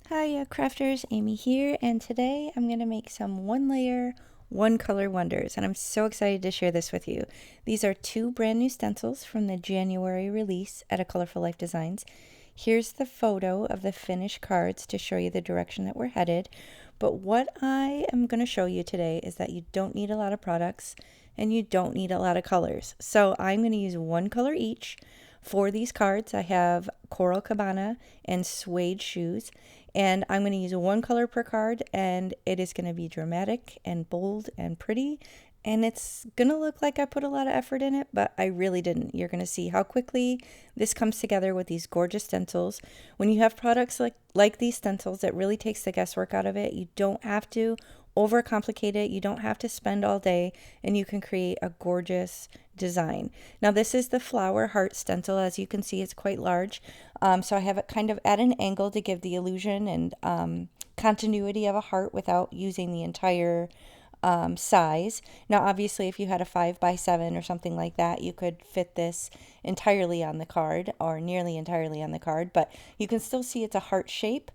Hi crafters, Amy here, and today I'm going to make some one layer, one color wonders, and I'm so excited to share this with you. These are two brand new stencils from the January release at 𝗁𝗁 Life Designs. Here's the photo of the finished cards to show you the direction that we're headed, but what I am going to show you today is that you don't need a lot of products and you don't need a lot of colors. So I'm going to use one color each. For these cards, I have Coral Cabana and suede shoes, and I'm going to use one color per card, and it is going to be dramatic and bold and pretty, and it's going to look like I put a lot of effort in it, but I really didn't. You're going to see how quickly this comes together with these gorgeous stencils. When you have products like these stencils, it really takes the guesswork out of it. You don't have to overcomplicate it. You don't have to spend all day, and you can create a gorgeous design. Now this is the flower heart stencil. As you can see, it's quite large. So I have it kind of at an angle to give the illusion and continuity of a heart without using the entire size. Now obviously if you had a 5x7 or something like that, you could fit this entirely on the card or nearly entirely on the card, but you can still see it's a heart shape.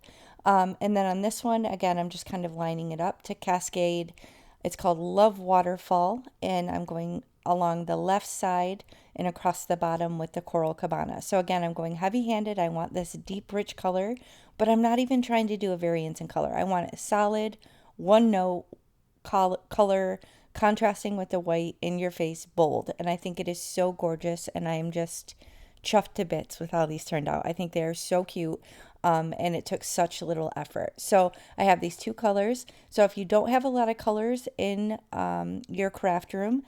And then on this one, again, I'm just kind of lining it up to cascade. It's called Love Waterfall, and I'm going along the left side and across the bottom with the Coral Cabana. So again, I'm going heavy-handed. I want this deep, rich color, but I'm not even trying to do a variance in color. I want it solid, one note color, contrasting with the white, in your face, bold. And I think it is so gorgeous, and I am just chuffed to bits with how these turned out. I think they are so cute. And it took such little effort. So I have these two colors. So if you don't have a lot of colors in your craft room,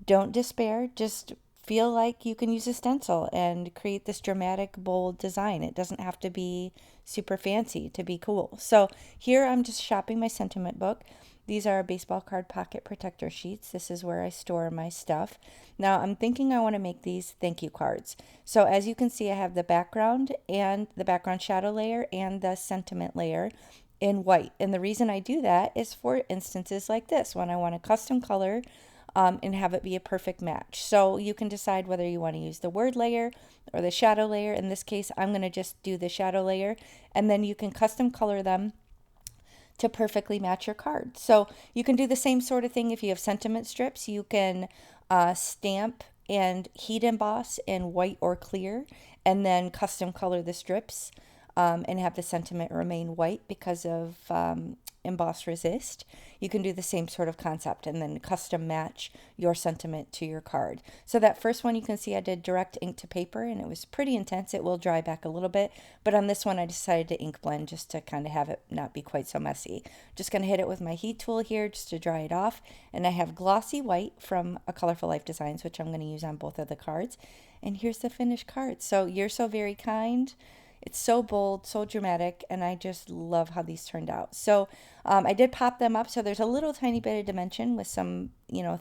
don't despair. Just feel like you can use a stencil and create this dramatic, bold design. It doesn't have to be super fancy to be cool. So here I'm just shopping my sentiment book. These are baseball card pocket protector sheets. This is where I store my stuff. Now I'm thinking I want to make these thank you cards. So as you can see, I have the background and the background shadow layer and the sentiment layer in white. And the reason I do that is for instances like this, when I want a custom color and have it be a perfect match. So you can decide whether you want to use the word layer or the shadow layer. In this case, I'm going to just do the shadow layer, and then you can custom color them to perfectly match your card. So you can do the same sort of thing if you have sentiment strips. You can stamp and heat emboss in white or clear, and then custom color the strips and have the sentiment remain white because of emboss resist. You can do the same sort of concept and then custom match your sentiment to your card. So that first one, you can see I did direct ink to paper, and it was pretty intense. It will dry back a little bit, but on this one I decided to ink blend just to kind of have it not be quite so messy. Just going to hit it with my heat tool here just to dry it off, and I have glossy white from 𝗁𝗁 Life Designs, which I'm going to use on both of the cards. And here's the finished card. So You're So Very Kind. It's so bold, so dramatic, and I just love how these turned out. So I did pop them up, so there's a little tiny bit of dimension with some,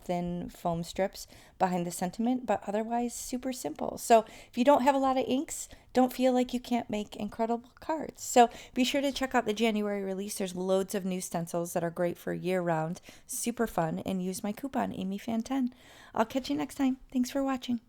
thin foam strips behind the sentiment, but otherwise super simple. So if you don't have a lot of inks, don't feel like you can't make incredible cards. So be sure to check out the January release. There's loads of new stencils that are great for year-round, super fun, and use my coupon, AmyFan10. I'll catch you next time. Thanks for watching.